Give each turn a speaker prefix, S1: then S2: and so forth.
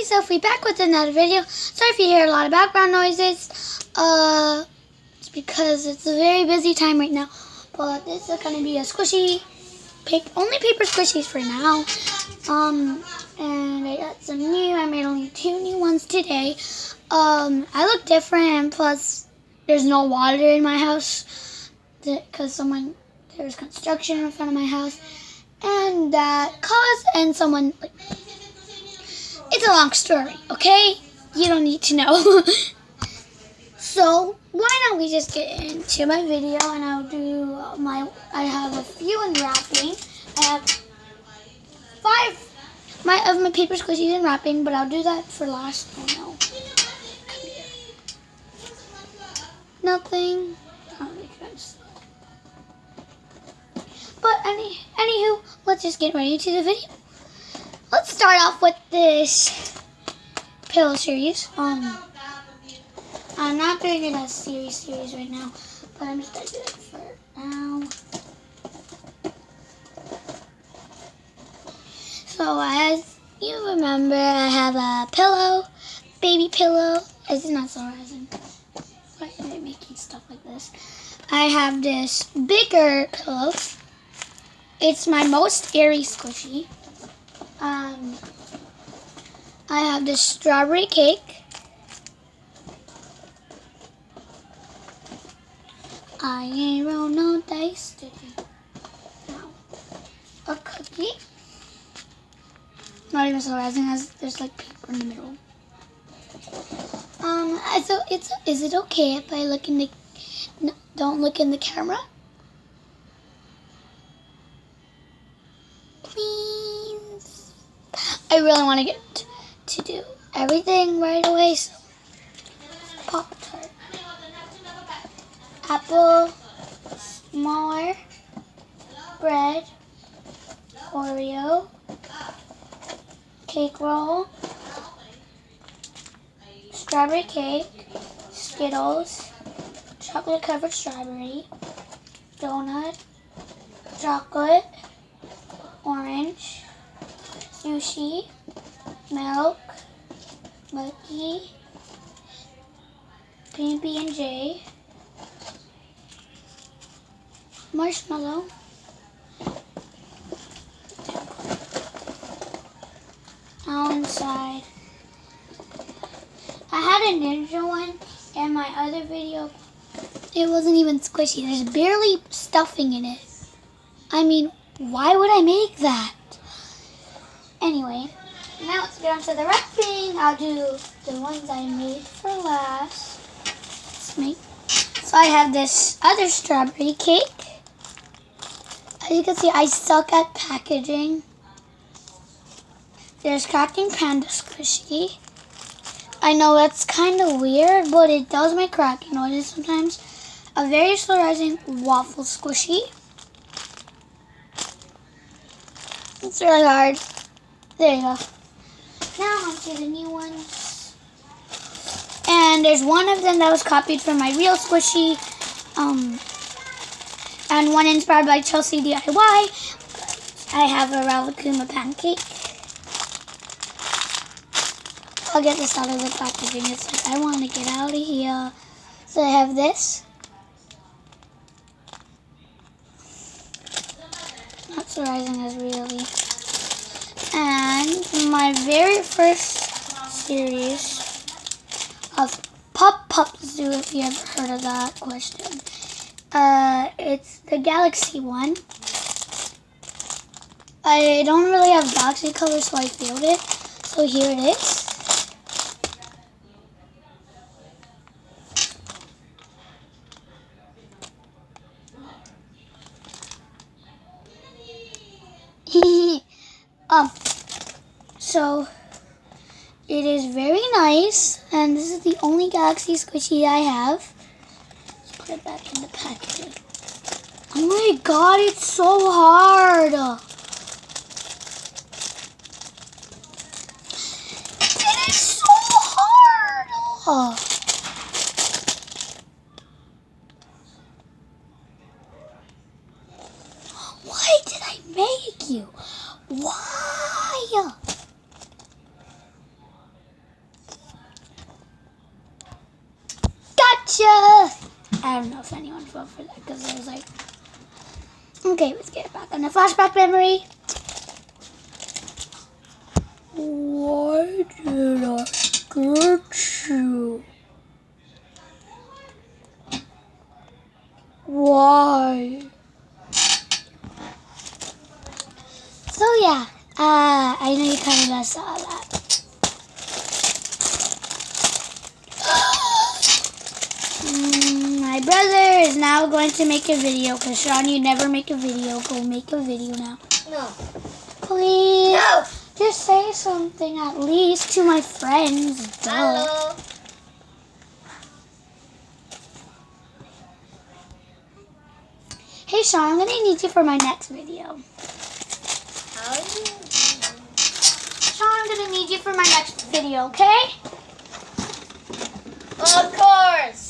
S1: Sophie back with another video. Sorry if you hear a lot of background noises. It's because it's a very busy time right now. But this is going to be a squishy, only paper squishies for now. And I got some new. I made only 2 new ones today. I look different, plus there's no water in my house because there's construction in front of my house, and that caused someone like. It's a long story, okay? You don't need to know. So, why don't we just get into my video and I'll do I have a few unwrapping. I have 5 of my paper squishies in wrapping, but I'll do that for last. Oh no. Come here. Nothing. Oh, but anywho, let's just get ready to the video. Let's start off with this pillow series. I'm not doing it as series right now, but I'm just going to do it for now. So as you remember, I have a pillow, baby pillow. It's not so rising. Why am I making stuff like this? I have this bigger pillow. It's my most airy squishy. I have this strawberry cake. I ain't roll no dice today. Now, a cookie. Not even so rising as there's like paper in the middle. So is it okay if I look in the don't look in the camera? Please. I really want to get to do everything right away. So Pop-Tart, apple, smaller, bread, Oreo, cake roll, strawberry cake, Skittles, chocolate covered strawberry, donut, chocolate, orange, sushi, milk, Milky, PB&J, marshmallow, now inside. I had a ninja one in my other video. It wasn't even squishy. There's barely stuffing in it. I mean, why would I make that? Anyway, now let's get on to the wrapping. I'll do the ones I made for last. So I have this other strawberry cake. As you can see, I suck at packaging. There's cracking panda squishy. I know that's kind of weird, but it does make cracking noises sometimes. A very slow rising waffle squishy. It's really hard. There you go. Now on to the new ones. And there's one of them that was copied from my real squishy. And one inspired by Chelsea DIY. I have a Ravakuma pancake. I'll get this out of the packaging. It's like, I want to get out of here. So I have this. Not so rising as really. And my very first series of Pop Zoo, if you ever heard of that question. It's the Galaxy one. I don't really have Galaxy colors, so I failed it. So here it is. So it is very nice, and this is the only Galaxy squishy I have. Let's put it back in the packaging. Oh my god, it's so hard. It is so hard. Why did I make you? Why? gotcha! I don't know if anyone fell for that because I was like, okay, let's get back on the flashback memory. Why did I get you? Why? So yeah, I know you kind of just saw that. My brother is now going to make a video because Sean, you never make a video. Go make a video now.
S2: No.
S1: Please.
S2: No.
S1: Just say something at least to my friends. Duh.
S2: Hello.
S1: Hey Sean, I'm going to need you for my next video.
S2: How are you?
S1: Sean, I'm going to need you for my next video, okay?
S2: Of course.